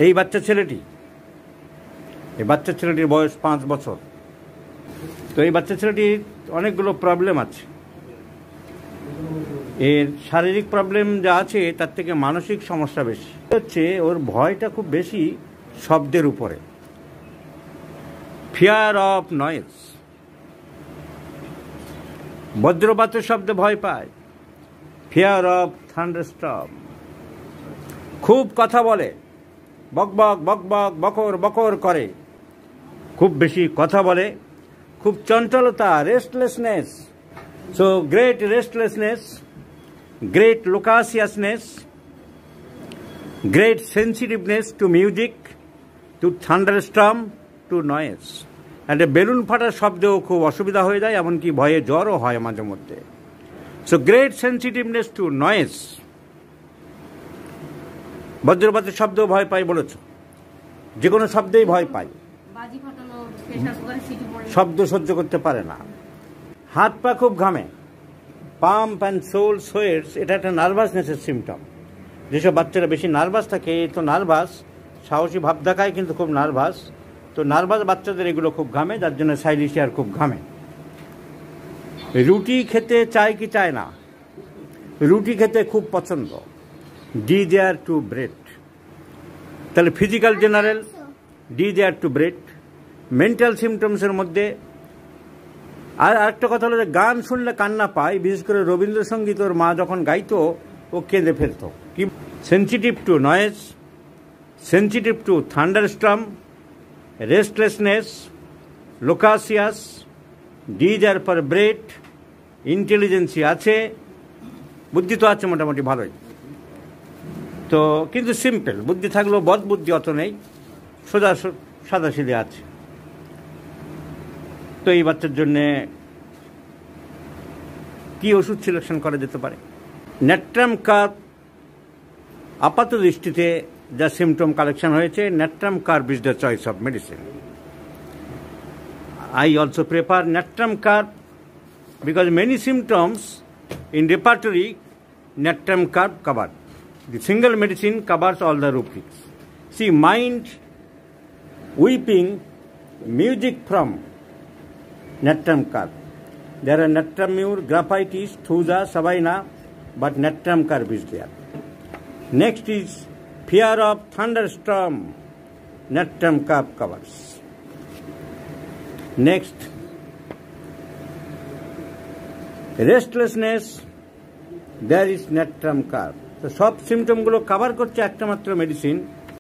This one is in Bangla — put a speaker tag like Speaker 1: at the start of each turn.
Speaker 1: এই বাচ্চা ছেলেটির বয়স 5 বছর। তো এই বাচ্চা ছেলেটির অনেকগুলো প্রবলেম আছে। এর শারীরিক প্রবলেম যা আছে তার থেকে মানসিক সমস্যা বেশি হচ্ছে। ওর ভয়টা খুব বেশি শব্দের উপরে, ফিয়ার অফ নয়েজ। বজ্রপাতের শব্দে ভয় পায়, ফিয়ার অফ থান্ডারস্টর্ম। খুব কথা বলে, বকবক বকবক বকর বকর করে, খুব বেশি কথা বলে, খুব চঞ্চলতা, restlessness. So great restlessness, great loquaciousness, great sensitiveness to music, to thunderstorm, to noise. একটা বেলুন ফাটার শব্দেও খুব অসুবিধা হয়ে যায়, এমনকি ভয়ে জ্বরও হয় মাঝে মধ্যে। So great sensitiveness two noise. বজ্রপাতের শব্দেও ভয় পাই বলেছ, যে কোনো শব্দেই ভয় পাই, শব্দ সহ্য করতে পারে না। হাত পা খুব ঘামে, পাম্প অ্যান্ড সোল সোয়েটস। এটা একটা নার্ভাসনেসের সিমটম। যেসব বাচ্চারা বেশি নার্ভাস থাকে, তো নার্ভাস, সাহসী ভাব দেখায় কিন্তু খুব নার্ভাস। তো নার্ভাস বাচ্চাদের এগুলো খুব ঘামে, যার জন্য সাইলিশিয়ার খুব ঘামে। রুটি খেতে চায় কি চায় না? রুটি খেতে খুব পছন্দ, ডিজায়ার টু ব্রেড। তাহলে physical general, desire to bread. Mental সিমটমসের মধ্যে আর আরেকটা কথা হলো যে গান শুনলে কান্না পায়, বিশেষ করে রবীন্দ্রসঙ্গীত ওর মা যখন গাইতো ও কেঁদে ফেলতো। কি sensitive to noise, sensitive to thunderstorm, restlessness, loquacious, desire for bread, intelligence আছে, বুদ্ধি তো আছে মোটামুটি ভালোই। তো কিন্তু সিম্পল বুদ্ধি থাকলেও বদ বুদ্ধি অত নেই, সাদাসিধে আছে। তো এই বাচ্চার জন্যে কি ওষুধ সিলেকশন করা যেতে পারে? ন্যাট্রাম কার্ব, আপাত দৃষ্টিতে যা সিমটম কালেকশন হয়েছে, natrum carb is the choice of medicine. I also prefer natrum carb because many symptoms in repertory natrum carb covered. The single medicine covers all the rubrics. See, mind, weeping, music from natrum carb. There are natrum mure, graphitis, thuja, savina, but natrum carb is there. Next is fear of thunderstorm. Natrum carb covers. Next, restlessness, there is natrum carb. তো সব সিমটমগুলো কভার করছে একটা মাত্র মেডিসিন,